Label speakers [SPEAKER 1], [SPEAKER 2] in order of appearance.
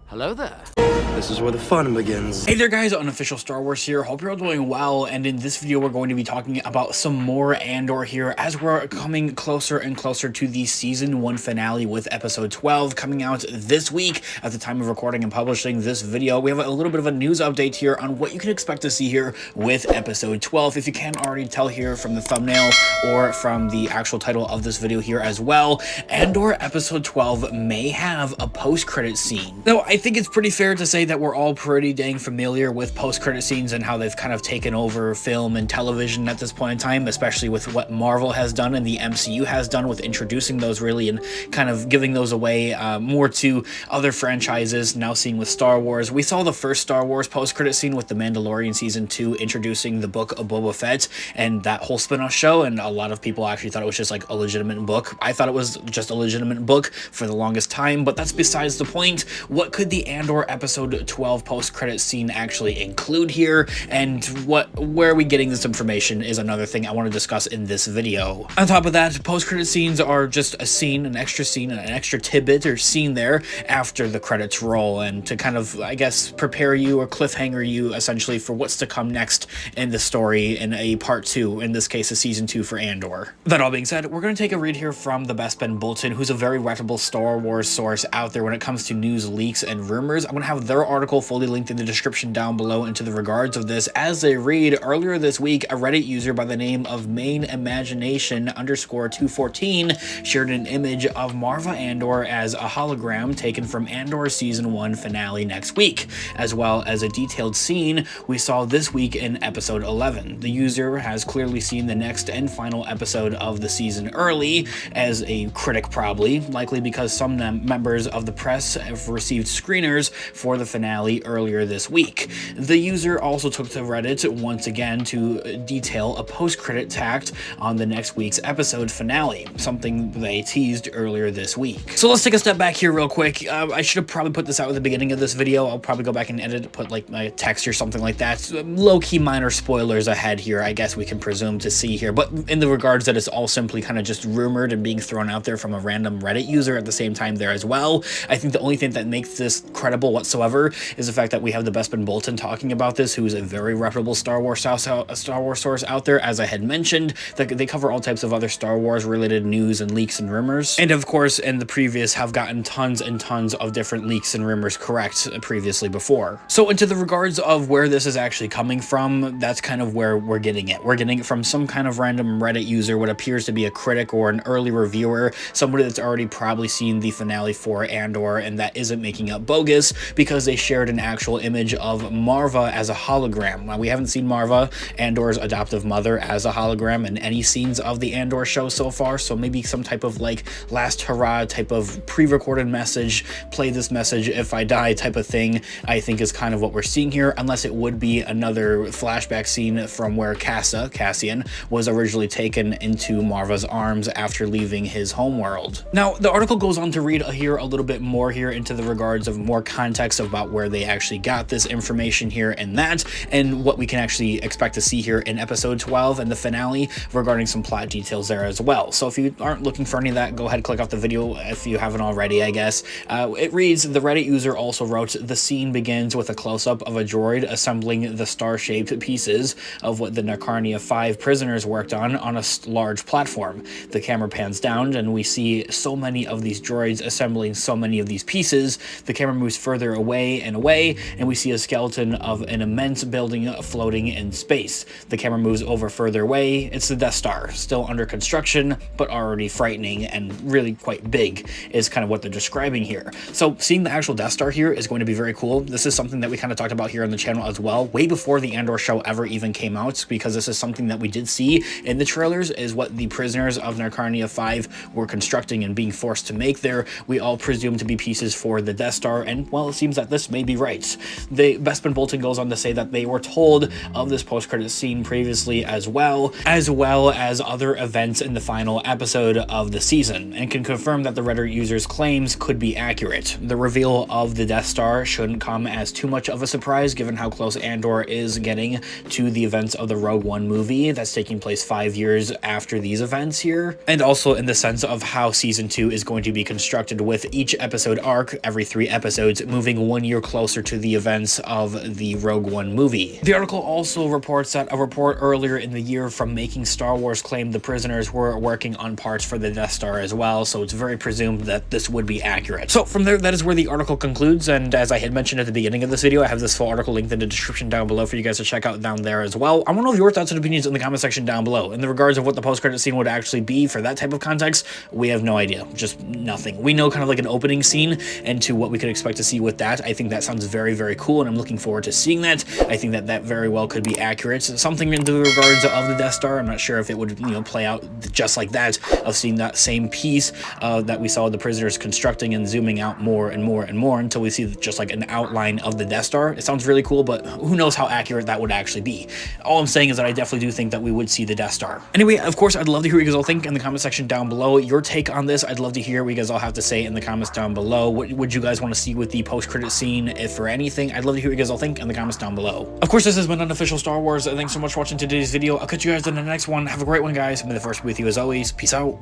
[SPEAKER 1] Hello there.
[SPEAKER 2] This is where the fun begins.
[SPEAKER 3] Hey there guys, Unofficial Star Wars here. Hope you're all doing well, and in this video we're going to be talking about some more Andor here as we're coming closer and closer to the Season 1 finale with Episode 12 coming out this week. At the time of recording and publishing this video, we have a little bit of a news update here on what you can expect to see here with Episode 12. If you can't already tell here from the thumbnail or from the actual title of this video here as well, Andor Episode 12 may have a post-credit scene. Now, I think it's pretty fair to say that we're all pretty dang familiar with post-credit scenes and how they've kind of taken over film and television at this point in time, especially with what Marvel has done and the MCU has done with introducing those really and kind of giving those away more to other franchises. Now seeing with Star Wars, we saw the first Star Wars post-credit scene with The Mandalorian Season 2 introducing the book of Boba Fett and that whole spin-off show, and a lot of people actually thought it was just like a legitimate book. I thought it was just a legitimate book for the longest time, but that's besides the point. What could the Andor Episode 12 post-credit scene actually include here, and where are we getting this information is another thing I want to discuss in this video. On top of that, post-credit scenes are just a scene, an extra scene, an extra tidbit or scene there after the credits roll, and to kind of, I guess, prepare you or cliffhanger you essentially for what's to come next in the story in a part 2, in this case a season 2 for Andor. That all being said, we're going to take a read here from the Bespin Bulletin, who's a very reputable Star Wars source out there when it comes to news, leaks, and rumors. I'm going to have their article fully linked in the description down below into the regards of this. As they read, earlier this week, a Reddit user by the name of Main Imagination _214 shared an image of Marva Andor as a hologram taken from Andor Season 1 finale next week, as well as a detailed scene we saw this week in Episode 11. The user has clearly seen the next and final episode of the season early, as a critic probably, likely because some members of the press have received screeners for the finale earlier this week. The user also took to Reddit once again to detail a post-credit tacked on the next week's episode finale, something they teased earlier this week. So let's take a step back here real quick. I should have probably put this out at the beginning of this video. I'll probably go back and edit, put like my text or something like that. Low-key minor spoilers ahead here, I guess we can presume to see here, but in the regards that it's all simply kind of just rumored and being thrown out there from a random Reddit user at the same time there as well. I think the only thing that makes this credible whatsoever is the fact that we have the Bespin Bulletin talking about this, who is a very reputable Star Wars source out there. As I had mentioned, they cover all types of other Star Wars related news and leaks and rumors, and of course in the previous have gotten tons and tons of different leaks and rumors correct previously before. So into the regards of where this is actually coming from, that's kind of where we're getting it. We're getting it from some kind of random Reddit user, what appears to be a critic or an early reviewer, somebody that's already probably seen the finale for Andor and that isn't making up bogus, because they shared an actual image of Marva as a hologram. Now, we haven't seen Marva, Andor's adoptive mother, as a hologram in any scenes of the Andor show so far, so maybe some type of like last hurrah type of pre-recorded message, play this message if I die type of thing, I think is kind of what we're seeing here, unless it would be another flashback scene from where Cassian was originally taken into Marva's arms after leaving his homeworld. Now, the article goes on to read here a little bit more here into the regards of more context about where they actually got this information here and that, and what we can actually expect to see here in Episode 12 and the finale regarding some plot details there as well. So if you aren't looking for any of that, go ahead and click off the video if you haven't already, I guess. It reads, the Reddit user also wrote, the scene begins with a close-up of a droid assembling the star-shaped pieces of what the Narcarnia 5 prisoners worked on a large platform. The camera pans down and we see so many of these droids assembling so many of these pieces. The camera moves further away and we see a skeleton of an immense building floating in space. The camera moves over further away. It's the Death Star, still under construction, but already frightening and really quite big is kind of what they're describing here. So seeing the actual Death Star here is going to be very cool. This is something that we kind of talked about here on the channel as well, way before the Andor show ever even came out, because this is something that we did see in the trailers, is what the prisoners of Narcarnia 5 were constructing and being forced to make there. We all presume to be pieces for the Death Star, and well, it seems that this may be right. The Bespin Bulletin goes on to say that they were told of this post-credit scene previously as well as other events in the final episode of the season, and can confirm that the Reddit user's claims could be accurate. The reveal of the Death Star shouldn't come as too much of a surprise given how close Andor is getting to the events of the Rogue One movie that's taking place 5 years after these events here, and also in the sense of how Season 2 is going to be constructed with each episode arc every 3 episodes, moving 1 year closer to the events of the Rogue One movie. The article also reports that a report earlier in the year from Making Star Wars claimed the prisoners were working on parts for the Death Star as well, so it's very presumed that this would be accurate. So from there, that is where the article concludes, and as I had mentioned at the beginning of this video, I have this full article linked in the description down below for you guys to check out down there as well. I want to know your thoughts and opinions in the comment section down below. In the regards of what the post-credit scene would actually be for that type of context, we have no idea. Just nothing. We know kind of like an opening scene and to what we could expect to see with that. I think that sounds very, very cool, and I'm looking forward to seeing that. I think that that very well could be accurate. Something in the regards of the Death Star. I'm not sure if it would, play out just like that, of seeing that same piece that we saw the prisoners constructing and zooming out more and more and more until we see just like an outline of the Death Star. It sounds really cool, but who knows how accurate that would actually be. All I'm saying is that I definitely do think that we would see the Death Star. Anyway, of course, I'd love to hear what you guys all think in the comment section down below. Your take on this, I'd love to hear what you guys all have to say in the comments down below. What would you guys want to see with the post-credit scene, if or anything? I'd love to hear what you guys all think in the comments down below. Of course, this has been Unofficial Star Wars. Thanks so much for watching today's video. I'll catch you guys in the next one. Have a great one, guys. May the Force be with you as always. Peace out.